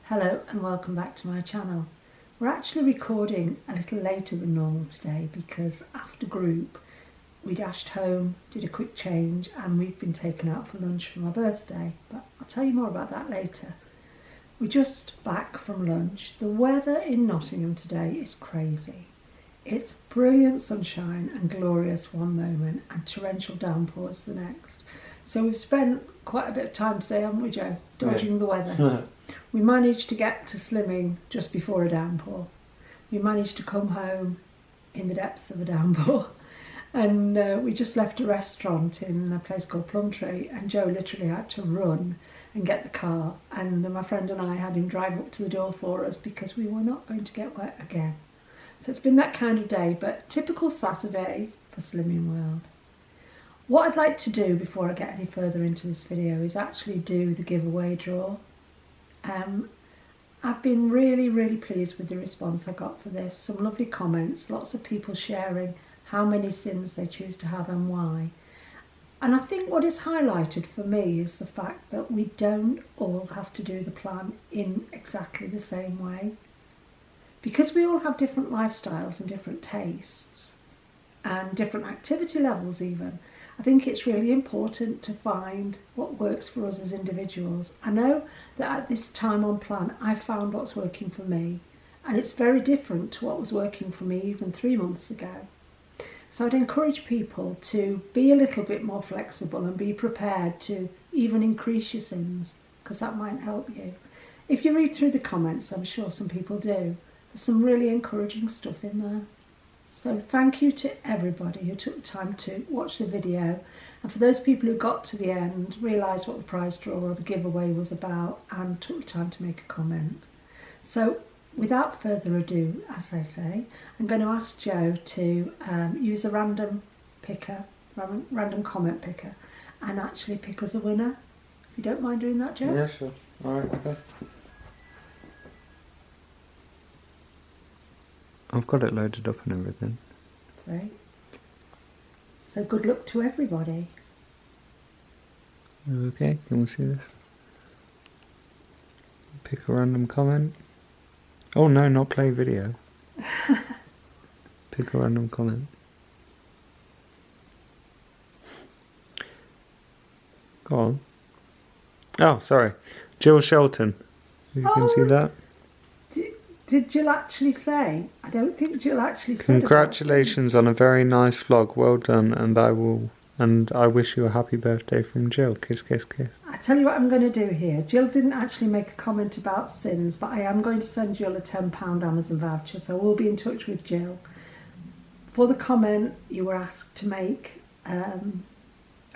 Hello and welcome back to my channel. We're actually recording a little later than normal today because after group we dashed home, did a quick change and we've been taken out for lunch for my birthday, but I'll tell you more about that later. We're just back from lunch. The weather in Nottingham today is crazy. It's brilliant sunshine and glorious one moment and torrential downpours the next. So we've spent quite a bit of time today, haven't we, Joe, dodging the weather. We managed to get to Slimming just before a downpour. We managed to come home in the depths of a downpour. And we just left a restaurant in a place called Plumtree, and Joe literally had to run and get the car. And my friend and I had him drive up to the door for us because we were not going to get wet again. So it's been that kind of day, but typical Saturday for Slimming World. What I'd like to do before I get any further into this video is actually do the giveaway draw. I've been really pleased with the response I got for this. Some lovely comments, lots of people sharing how many sins they choose to have and why. And I think what is highlighted for me is the fact that we don't all have to do the plan in exactly the same way. Because we all have different lifestyles and different tastes and different activity levels even, I think it's really important to find what works for us as individuals. I know that at this time on plan, I found what's working for me, and it's very different to what was working for me even 3 months ago. So I'd encourage people to be a little bit more flexible and be prepared to even increase your sins, because that might help you. If you read through the comments, I'm sure some people do, there's some really encouraging stuff in there. So thank you to everybody who took the time to watch the video, and for those people who got to the end, realised what the prize draw or the giveaway was about and took the time to make a comment. So without further ado, as they say, I'm going to ask Joe to use a random comment picker and actually pick us a winner. If you don't mind doing that, Joe? Yeah, sure. Alright, okay. I've got it loaded up and everything. Great. So good luck to everybody. Okay, can we see this? Pick a random comment. Oh no, not play video. Pick a random comment. Go on. Oh, sorry. Jill Shelton. You can see that. Did Jill actually say? I don't think Jill actually said. Congratulations on a very nice vlog. Well done, and I wish you a happy birthday from Jill. Kiss, kiss, kiss. I tell you what I'm going to do here. Jill didn't actually make a comment about sins, but I am going to send Jill a £10 Amazon voucher, so we'll be in touch with Jill. For the comment, you were asked to make a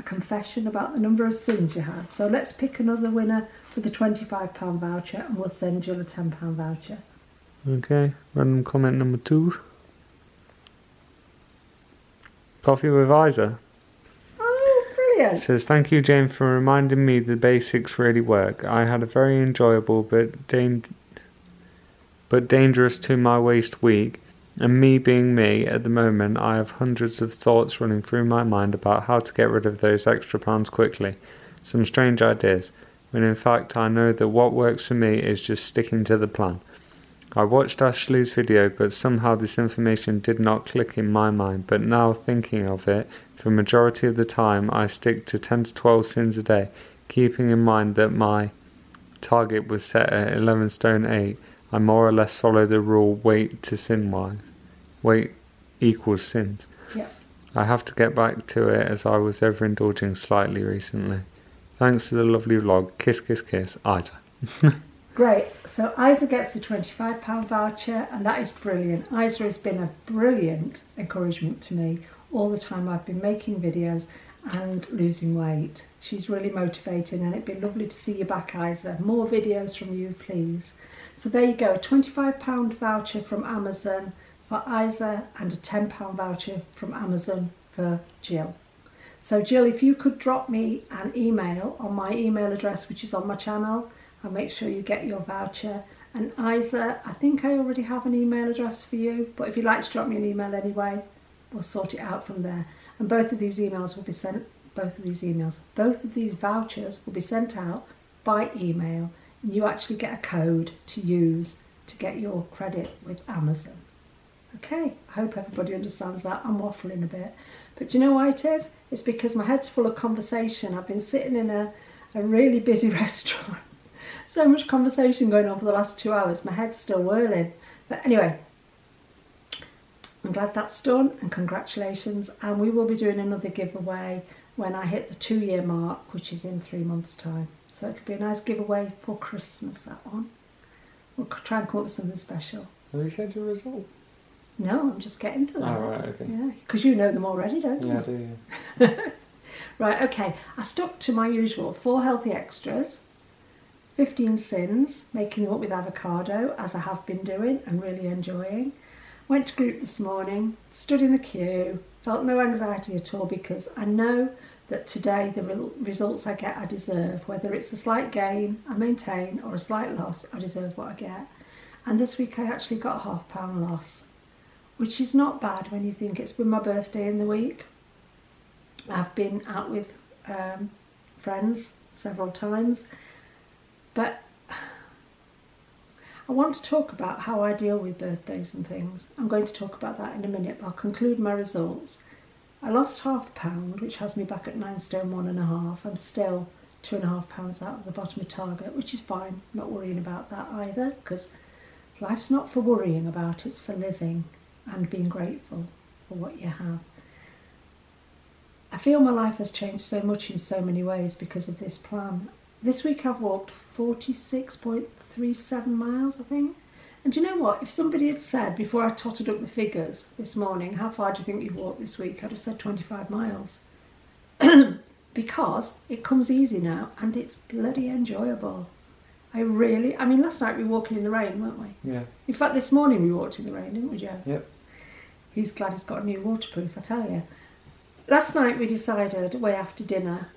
confession about the number of sins you had. So let's pick another winner for the £25 voucher, and we'll send Jill a £10 voucher. Okay, random comment number 2. Coffee with Isa. Oh, brilliant. It says, thank you, Jane, for reminding me the basics really work. I had a very enjoyable but dangerous to my waist week. And me being me, at the moment, I have hundreds of thoughts running through my mind about how to get rid of those extra pounds quickly. Some strange ideas, when in fact I know that what works for me is just sticking to the plan. I watched Ashley's video, but somehow this information did not click in my mind. But now thinking of it, for the majority of the time I stick to 10 to 12 sins a day, keeping in mind that my target was set at 11 stone 8. I more or less follow the rule weight to sin wise. Weight equals sins. Yeah. I have to get back to it as I was overindulging slightly recently. Thanks for the lovely vlog. Kiss, kiss, kiss. Isa. Great, so Isa gets the £25 voucher, and that is brilliant. Isa has been a brilliant encouragement to me all the time I've been making videos and losing weight. She's really motivating, and it'd be lovely to see you back, Isa. More videos from you, please. So there you go, a £25 voucher from Amazon for Isa and a £10 voucher from Amazon for Jill. So Jill, if you could drop me an email on my email address, which is on my channel, I'll make sure you get your voucher. And Isa, I think I already have an email address for you, but if you'd like to drop me an email anyway, we'll sort it out from there. And both of these emails will be sent, both of these vouchers will be sent out by email You actually get a code to use to get your credit with Amazon. Okay, I hope everybody understands that. I'm waffling a bit. But do you know why it is? It's because my head's full of conversation. I've been sitting in a really busy restaurant. So much conversation going on for the last 2 hours. My head's still whirling. But anyway, I'm glad that's done, and congratulations. And we will be doing another giveaway when I hit the 2-year mark, which is in 3 months' time. So it'll be a nice giveaway for Christmas, that one. We'll try and come up with something special. Have you said your result? No, I'm just getting to that. Oh, right, okay. Yeah, because you know them already, don't you? Yeah, I do, yeah. Right, okay. I stuck to my usual 4 healthy extras, 15 sins, making them up with avocado, as I have been doing and really enjoying. Went to group this morning, stood in the queue, felt no anxiety at all because I know that today the results I get I deserve. Whether it's a slight gain I maintain or a slight loss, I deserve what I get. And this week I actually got a £0.5 loss, which is not bad when you think it's been my birthday in the week. I've been out with friends several times, but I want to talk about how I deal with birthdays and things. I'm going to talk about that in a minute, but I'll conclude my results. I lost £0.5, which has me back at 9 stone 1.5. I'm still £2.5 out of the bottom of target, which is fine. I'm not worrying about that either, because life's not for worrying about, it's for living and being grateful for what you have. I feel my life has changed so much in so many ways because of this plan. This week I've walked 46.37 miles, I think. And do you know what? If somebody had said, before I totted up the figures this morning, how far do you think you've walked this week? I'd have said 25 miles. Because it comes easy now and it's bloody enjoyable. I mean, last night we were walking in the rain, weren't we? Yeah. In fact, this morning we walked in the rain, didn't we, Joe? Yep. He's glad he's got a new waterproof, I tell you. Last night we decided, way after dinner,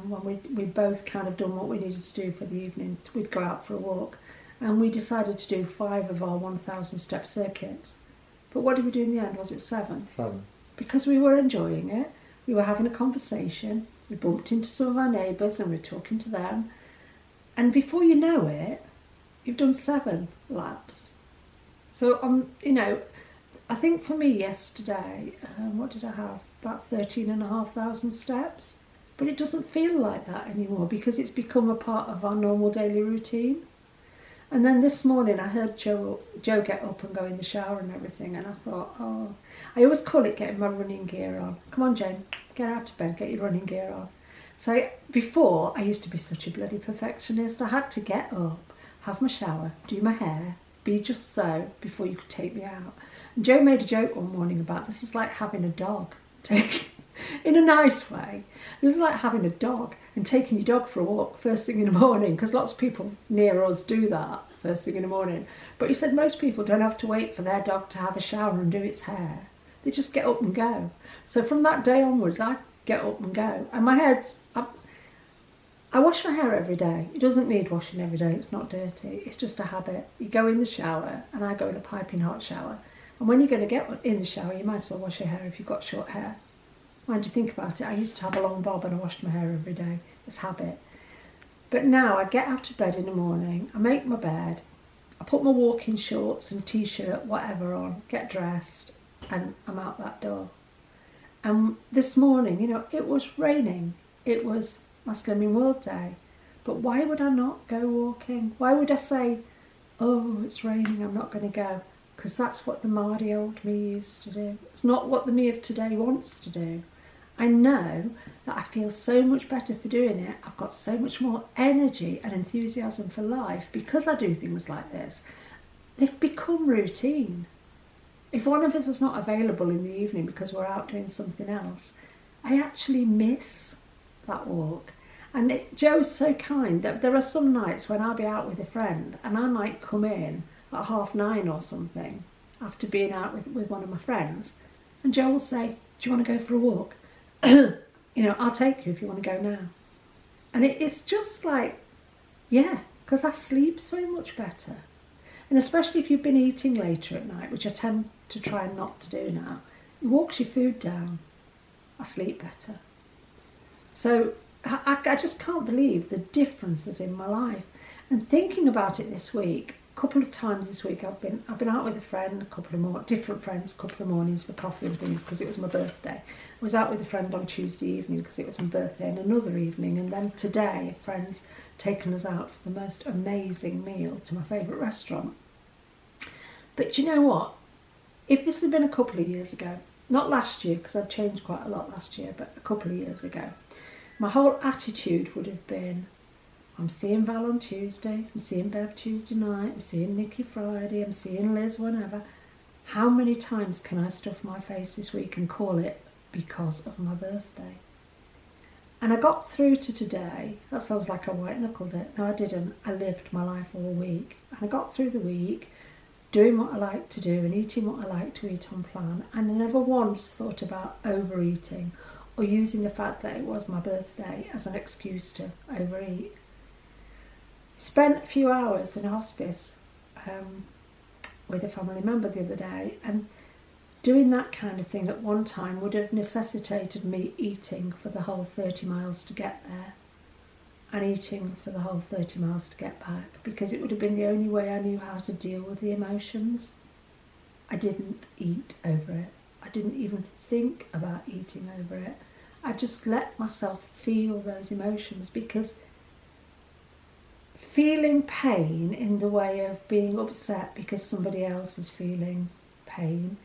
when we'd both kind of done what we needed to do for the evening, we'd go out for a walk. And we decided to do 5 of our 1,000 step circuits. But what did we do in the end? Was it 7? 7. Because we were enjoying it, we were having a conversation, we bumped into some of our neighbours and we were talking to them. And before you know it, you've done 7 laps. So, you know, I think for me yesterday, what did I have? About 13,500 steps. But it doesn't feel like that anymore because it's become a part of our normal daily routine. And then this morning I heard Joe get up and go in the shower and everything, and I thought, oh, I always call it getting my running gear on. Come on, Jane, get out of bed, get your running gear on. So before, I used to be such a bloody perfectionist. I had to get up, have my shower, do my hair, be just so before you could take me out. And Joe made a joke one morning about this is like having a dog, in a nice way. This is like having a dog and taking your dog for a walk first thing in the morning, because lots of people near us do that first thing in the morning. But he said most people don't have to wait for their dog to have a shower and do its hair. They just get up and go. So from that day onwards, I get up and go. And my head's... I wash my hair every day. It doesn't need washing every day. It's not dirty. It's just a habit. You go in the shower, and I go in a piping hot shower. And when you're going to get in the shower, you might as well wash your hair if you've got short hair. Mind you think about it, I used to have a long bob and I washed my hair every day. It's habit. But now I get out of bed in the morning, I make my bed, I put my walking shorts and t-shirt, whatever on, get dressed, and I'm out that door. And this morning, you know, it was raining. It was my Slimming World Day. But why would I not go walking? Why would I say, oh, it's raining, I'm not going to go? Because that's what the Mardy old me used to do. It's not what the me of today wants to do. I know that I feel so much better for doing it. I've got so much more energy and enthusiasm for life because I do things like this. They've become routine. If one of us is not available in the evening because we're out doing something else, I actually miss that walk. And Joe's so kind that there are some nights when I'll be out with a friend and I might come in at 9:30 or something after being out with one of my friends, and Joe will say, do you want to go for a walk? You know, I'll take you if you want to go now. And it's just like, yeah, because I sleep so much better. And especially if you've been eating later at night, which I tend to try not to do now, it walks your food down. I sleep better. So I just can't believe the differences in my life. And thinking about it this week, a couple of times this week I've been out with a friend, a couple of more different friends, a couple of mornings for coffee and things because it was my birthday. I was out with a friend on Tuesday evening because it was my birthday, and another evening, and then today a friend's taken us out for the most amazing meal to my favourite restaurant. But you know what? If this had been a couple of years ago, not last year because I'd changed quite a lot last year, but a couple of years ago, my whole attitude would have been, I'm seeing Val on Tuesday, I'm seeing Bev Tuesday night, I'm seeing Nikki Friday, I'm seeing Liz whenever. How many times can I stuff my face this week and call it because of my birthday? And I got through to today. That sounds like I white-knuckled it. No, I didn't. I lived my life all week. And I got through the week doing what I like to do and eating what I like to eat on plan. And I never once thought about overeating or using the fact that it was my birthday as an excuse to overeat. Spent a few hours in a hospice with a family member the other day, and doing that kind of thing at one time would have necessitated me eating for the whole 30 miles to get there and eating for the whole 30 miles to get back, because it would have been the only way I knew how to deal with the emotions. I didn't eat over it. I didn't even think about eating over it. I just let myself feel those emotions, because feeling pain in the way of being upset because somebody else is feeling pain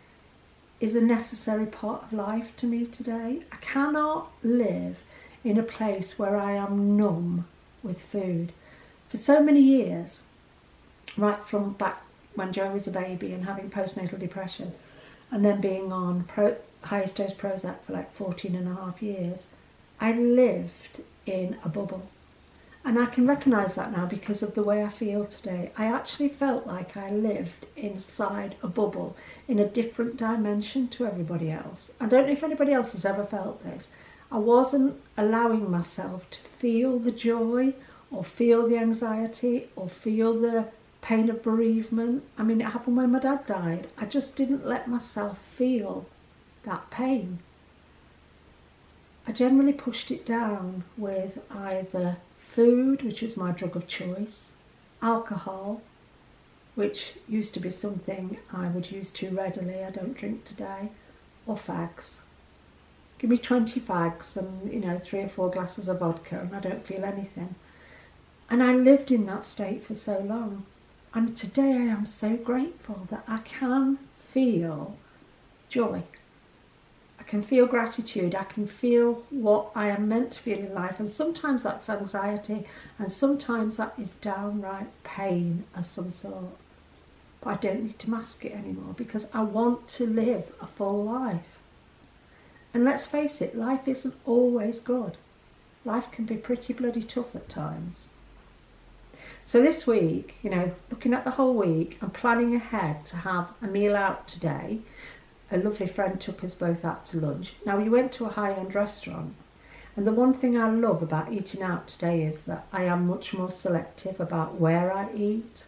is a necessary part of life to me today. I cannot live in a place where I am numb with food. For so many years, right from back when Joe was a baby and having postnatal depression, and then being on highest dose Prozac for like 14 and a half years, I lived in a bubble. And I can recognise that now because of the way I feel today. I actually felt like I lived inside a bubble in a different dimension to everybody else. I don't know if anybody else has ever felt this. I wasn't allowing myself to feel the joy or feel the anxiety or feel the pain of bereavement. I mean, it happened when my dad died. I just didn't let myself feel that pain. I generally pushed it down with either food, which was my drug of choice, alcohol, which used to be something I would use too readily, I don't drink today, or fags. Give me 20 fags and 3 or 4 glasses of vodka and I don't feel anything. And I lived in that state for so long. And today I am so grateful that I can feel joy. I can feel gratitude, I can feel what I am meant to feel in life, and sometimes that's anxiety and sometimes that is downright pain of some sort. But I don't need to mask it anymore because I want to live a full life. And let's face it, life isn't always good. Life can be pretty bloody tough at times. So this week, looking at the whole week and planning ahead to have a meal out today, a lovely friend took us both out to lunch. Now, we went to a high-end restaurant, and the one thing I love about eating out today is that I am much more selective about where I eat.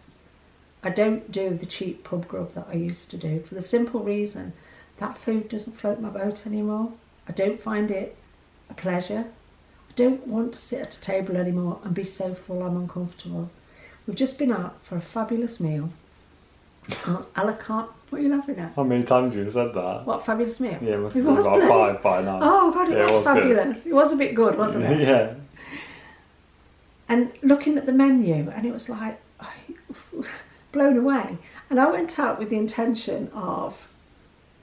I don't do the cheap pub grub that I used to do, for the simple reason that food doesn't float my boat anymore. I don't find it a pleasure. I don't want to sit at a table anymore and be so full I'm uncomfortable. We've just been out for a fabulous meal. A la carte. What are you laughing at? How many times you said that? What fabulous meal? Yeah, it must have been about 5 by now. Oh God, it was fabulous. Good. It was a bit good, wasn't it? Yeah. And looking at the menu, and it was like blown away. And I went out with the intention of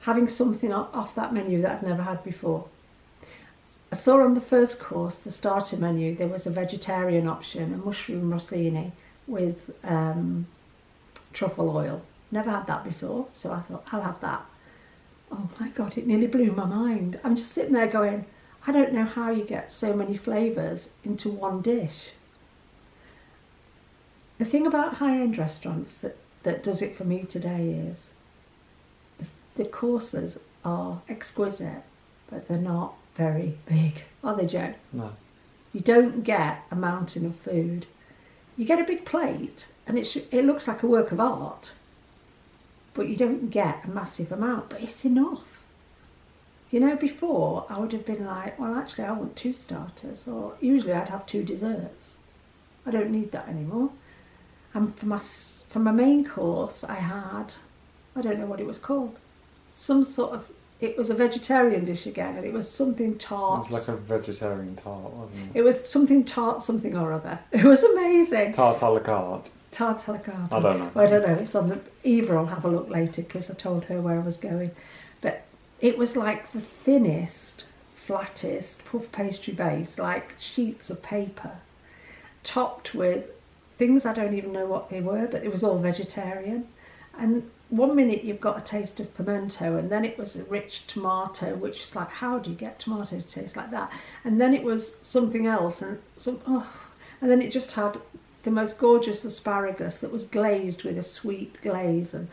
having something off that menu that I'd never had before. I saw on the first course, the starter menu, there was a vegetarian option, a mushroom rossini with truffle oil. Never had that before, so I thought, I'll have that. Oh my God, it nearly blew my mind. I'm just sitting there going, I don't know how you get so many flavours into one dish. The thing about high-end restaurants that does it for me today is the courses are exquisite, but they're not very big, are they, Joe? No. You don't get a mountain of food. You get a big plate, and it looks like a work of art, but you don't get a massive amount, but it's enough. Before I would have been like, well, actually I want 2 starters, or usually I'd have 2 desserts. I don't need that anymore. And for my main course, I had, I don't know what it was called, some sort of, it was a vegetarian dish again, and it was something tart. It was like a vegetarian tart, wasn't it? It was something tart, something or other. It was amazing. Tart a la carte. Tart a la carte. I don't know. I don't know. It's on the. Eva will have a look later because I told her where I was going. But it was like the thinnest, flattest puff pastry base, like sheets of paper, topped with things I don't even know what they were, but it was all vegetarian. And one minute you've got a taste of pimento, and then it was a rich tomato, which is like, how do you get tomato to taste like that? And then it was something else, and and then it just had the most gorgeous asparagus that was glazed with a sweet glaze. And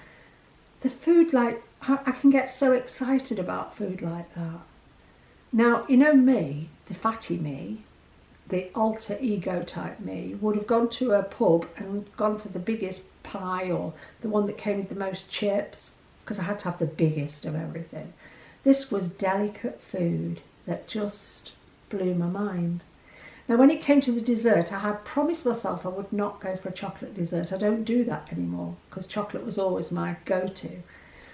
the food, like, I can get so excited about food like that. Now, you know me, the fatty me, the alter ego type me, would have gone to a pub and gone for the biggest pie or the one that came with the most chips, because I had to have the biggest of everything. This was delicate food that just blew my mind. Now, when it came to the dessert, I had promised myself I would not go for a chocolate dessert. I don't do that anymore because chocolate was always my go-to.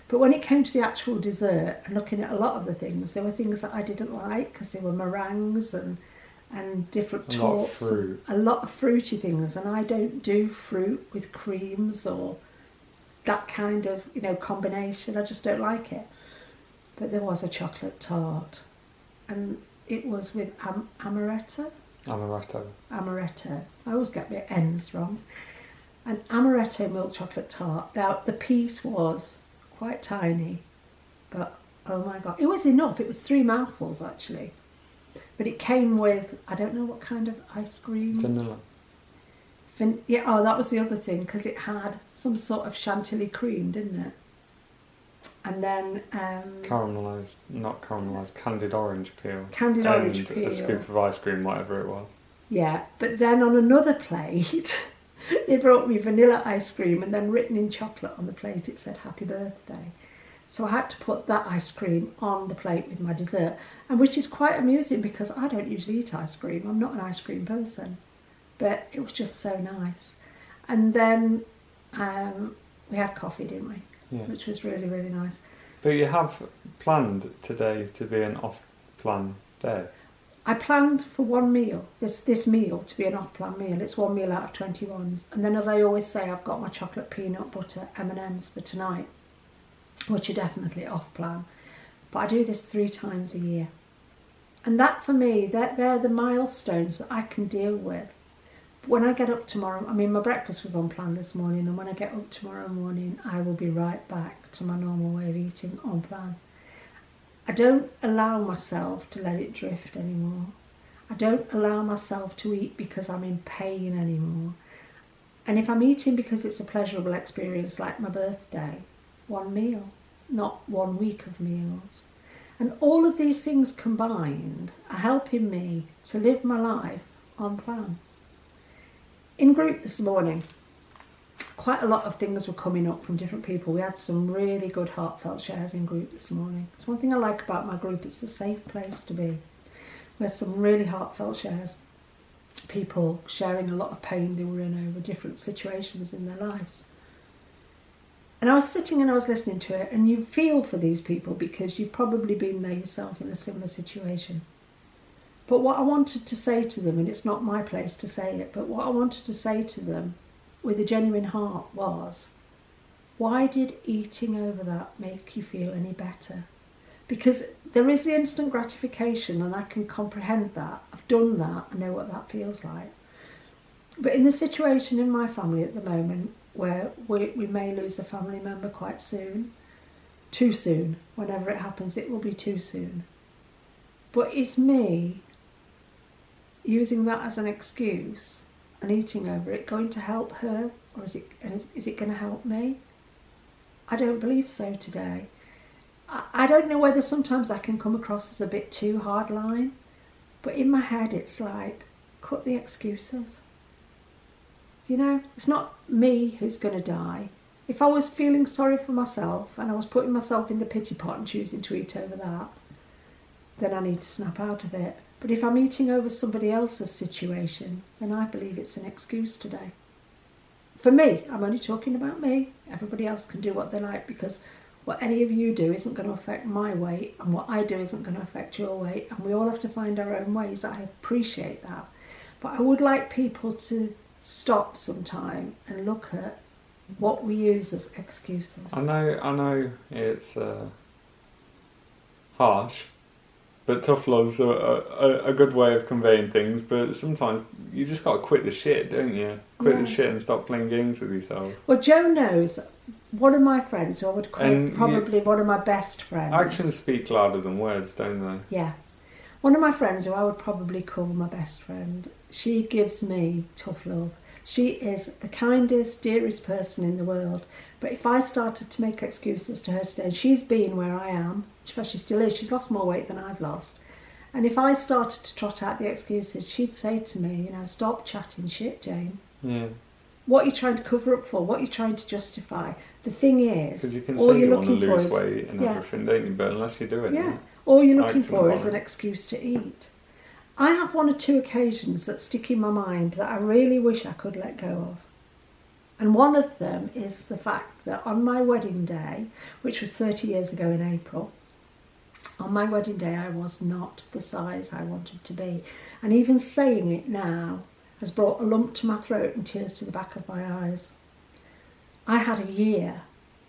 But when it came to the actual dessert and looking at a lot of the things, there were things that I didn't like because there were meringues and different torts. A lot of fruity things, and I don't do fruit with creams or that kind of, combination. I just don't like it. But there was a chocolate tart, and it was with amaretto. I always get my ends wrong. An amaretto milk chocolate tart. Now, the piece was quite tiny, but oh my God, it was enough. It was 3 mouthfuls actually. But it came with, I don't know what kind of ice cream. Vanilla. That was the other thing, because it had some sort of chantilly cream, didn't it? And then candied orange peel. And a scoop of ice cream, whatever it was. Yeah, but then on another plate, they brought me vanilla ice cream, and then written in chocolate on the plate it said happy birthday. So I had to put that ice cream on the plate with my dessert, and which is quite amusing because I don't usually eat ice cream. I'm not an ice cream person, but it was just so nice. And then we had coffee, didn't we? Yeah. Which was really, really nice. But you have planned today to be an off-plan day. I planned for one meal, this meal to be an off-plan meal. It's one meal out of 21s. And then, as I always say, I've got my chocolate peanut butter M&Ms for tonight, which are definitely off-plan. But I do this 3 times a year. And that, for me, they're the milestones that I can deal with. When I get up tomorrow, my breakfast was on plan this morning, and when I get up tomorrow morning, I will be right back to my normal way of eating on plan. I don't allow myself to let it drift anymore. I don't allow myself to eat because I'm in pain anymore. And if I'm eating because it's a pleasurable experience like my birthday, one meal, not 1 week of meals. And all of these things combined are helping me to live my life on plan. In group this morning, quite a lot of things were coming up from different people. We had some really good heartfelt shares in group this morning. It's one thing I like about my group, it's a safe place to be. There's some really heartfelt shares. People sharing a lot of pain they were in over different situations in their lives. And I was sitting and I was listening to it, and you feel for these people because you've probably been there yourself in a similar situation. But what I wanted to say to them, and it's not my place to say it, but what I wanted to say to them with a genuine heart was, why did eating over that make you feel any better? Because there is the instant gratification, and I can comprehend that. I've done that, I know what that feels like. But in the situation in my family at the moment, where we may lose a family member quite soon, too soon, whenever it happens, it will be too soon. But it's me using that as an excuse and eating over it going to help her, or is it going to help me? I don't believe so today. I don't know whether sometimes I can come across as a bit too hardline, but in my head it's like, cut the excuses. It's not me who's going to die. If I was feeling sorry for myself and I was putting myself in the pity pot and choosing to eat over that, then I need to snap out of it. But if I'm eating over somebody else's situation, then I believe it's an excuse today. For me, I'm only talking about me. Everybody else can do what they like, because what any of you do isn't going to affect my weight, and what I do isn't going to affect your weight, and we all have to find our own ways. I appreciate that. But I would like people to stop sometime and look at what we use as excuses. I know it's harsh, but tough love's a good way of conveying things. But sometimes you just got to quit the shit, don't you? Quit the shit and stop playing games with yourself. Well, Joe knows one of my friends, who I would call probably one of my best friends. Actions speak louder than words, don't they? Yeah. One of my friends, who I would probably call my best friend, she gives me tough love. She is the kindest, dearest person in the world. But if I started to make excuses to her today, and she's been where I am, she still is, she's lost more weight than I've lost. And if I started to trot out the excuses, she'd say to me, stop chatting shit, Jane. Yeah. What are you trying to cover up for? What are you trying to justify? The thing is, because you can all say you're you want to looking for lose is weight and everything, don't you? But unless you do it, all you're looking for is an excuse to eat. I have one or two occasions that stick in my mind that I really wish I could let go of. And one of them is the fact that on my wedding day, which was 30 years ago in April, on my wedding day I was not the size I wanted to be. And even saying it now has brought a lump to my throat and tears to the back of my eyes. I had a year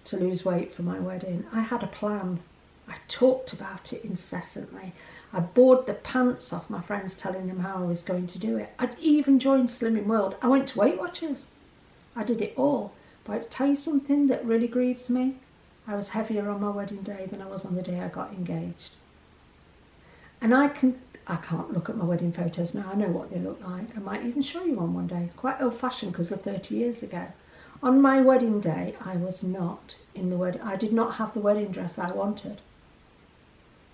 to lose weight for my wedding. I had a plan. I talked about it incessantly. I bored the pants off my friends telling them how I was going to do it. I'd even joined Slimming World. I went to Weight Watchers. I did it all. But to tell you something that really grieves me, I was heavier on my wedding day than I was on the day I got engaged. And I can't look at my wedding photos now. I know what they look like. I might even show you one day. Quite old-fashioned because they're 30 years ago. On my wedding day, I was not in the wedding. I did not have the wedding dress I wanted.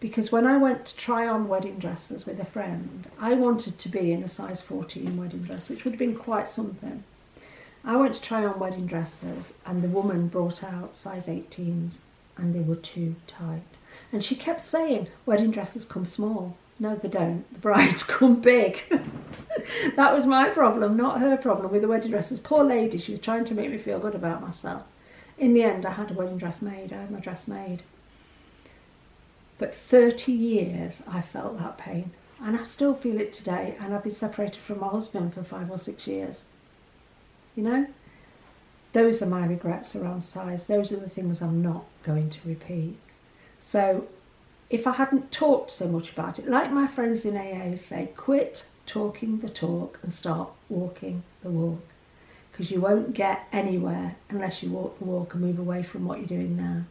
Because when I went to try on wedding dresses with a friend, I wanted to be in a size 14 wedding dress, which would have been quite something. I went to try on wedding dresses and the woman brought out size 18s and they were too tight. And she kept saying, wedding dresses come small. No, they don't. The brides come big. That was my problem, not her problem with the wedding dresses. Poor lady, she was trying to make me feel good about myself. In the end, I had a wedding dress made. I had my dress made. But 30 years I felt that pain, and I still feel it today, and I've been separated from my husband for 5 or 6 years. Those are my regrets around size. Those are the things I'm not going to repeat. So if I hadn't talked so much about it, like my friends in AA say, quit talking the talk and start walking the walk, because you won't get anywhere unless you walk the walk and move away from what you're doing now.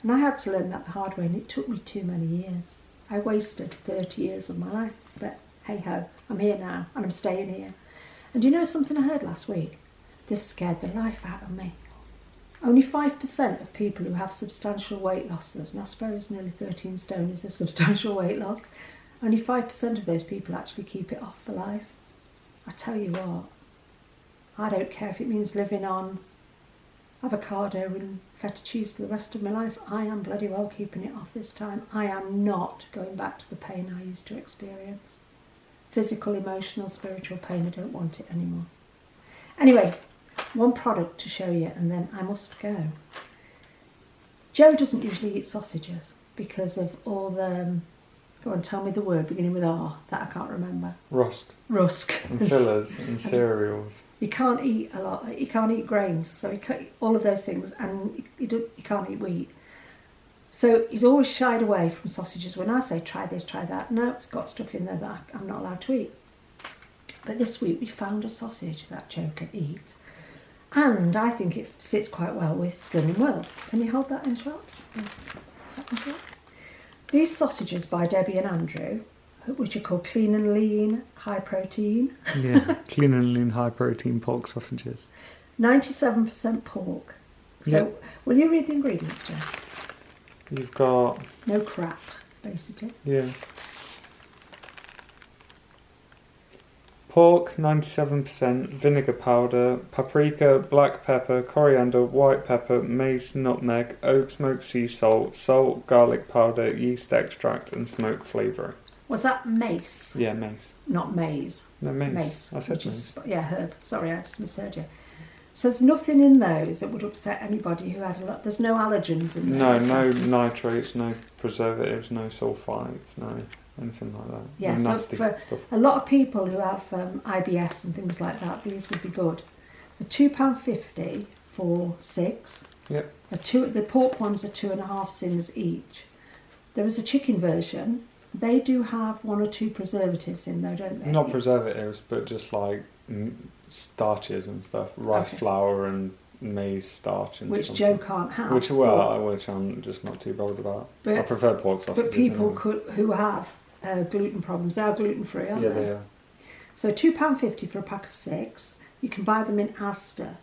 And I had to learn that the hard way, and it took me too many years. I wasted 30 years of my life, but hey-ho, I'm here now, and I'm staying here. And you know something I heard last week? This scared the life out of me. Only 5% of people who have substantial weight losses, and I suppose nearly 13 stone is a substantial weight loss, only 5% of those people actually keep it off for life. I tell you what, I don't care if it means living on avocado and feta cheese for the rest of my life. I am bloody well keeping it off this time. I am not going back to the pain I used to experience. Physical, emotional, spiritual pain, I don't want it anymore. Anyway, one product to show you and then I must go. Joe doesn't usually eat sausages because of all the, go on, tell me the word beginning with R that I can't remember. Rusk. And fillers and cereals. He can't eat a lot. He can't eat grains, so he can't eat all of those things, and he can't eat wheat. So he's always shied away from sausages. When I say try this, try that, no, it's got stuff in there that I'm not allowed to eat. But this week we found a sausage that Joe can eat, and I think it sits quite well with Slimming World. Can you hold that in shot? Yes. These sausages by Debbie and Andrew, which are called Clean and Lean High Protein. Yeah, Clean and Lean High Protein pork sausages. 97% pork. So, will you read the ingredients, Joe? You've got... No crap, basically. Yeah. Pork, 97%, vinegar powder, paprika, black pepper, coriander, white pepper, mace, nutmeg, oak smoked sea salt, salt, garlic powder, yeast extract, and smoke flavouring. Was that mace? Yeah, mace. Not maize. No, mace. Mace. I said mace. Herb. Sorry, I just misheard you. So there's nothing in those that would upset anybody who had a lot. There's no allergens in No, those. no nitrates, no preservatives, no sulfites, no anything like that. Yeah, no so nasty for stuff. a lot of people who have IBS and things like that, these would be good. The £2.50 for 6. Yep. The pork ones are 2.5 sins each. There is a chicken version. They do have 1 or 2 preservatives in though, don't they? Not preservatives, but just like starches and stuff, rice Okay. flour and maize starch and Which stuff. Joe can't have. Which I'm just not too bothered about. But- I prefer pork sausages. But people anyway. who have gluten problems, they are gluten free, aren't Yeah, they? they are. So £2.50 for a pack of 6. You can buy them in Asda.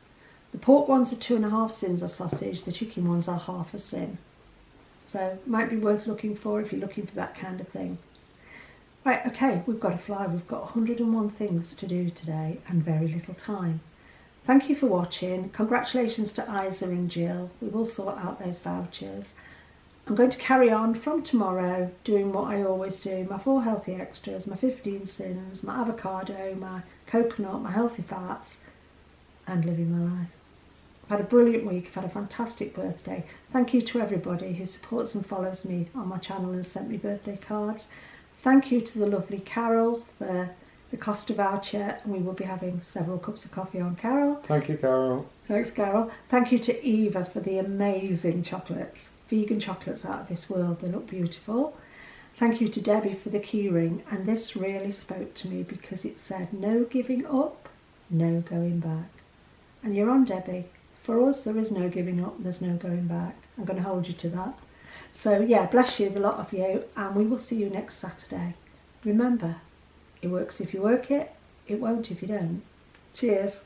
The pork ones are 2.5 sins a sausage. The chicken ones are half a sin. So might be worth looking for if you're looking for that kind of thing. Right, okay, we've got to fly. We've got 101 things to do today and very little time. Thank you for watching. Congratulations to Isa and Jill. We will sort out those vouchers. I'm going to carry on from tomorrow doing what I always do, my 4 healthy extras, my 15 sins, my avocado, my coconut, my healthy fats, and living my life. I've had a brilliant week, I've had a fantastic birthday. Thank you to everybody who supports and follows me on my channel and sent me birthday cards. Thank you to the lovely Carol for the Costa voucher, and we will be having several cups of coffee on Carol. Thank you, Carol. Thanks, Carol. Thank you to Eva for the amazing chocolates. Vegan chocolates out of this world. They look beautiful. Thank you to Debbie for the keyring. And this really spoke to me because it said, no giving up, no going back. And you're on, Debbie. For us, there is no giving up, there's no going back. I'm going to hold you to that. So, yeah, bless you, the lot of you. And we will see you next Saturday. Remember, it works if you work it, it won't if you don't. Cheers.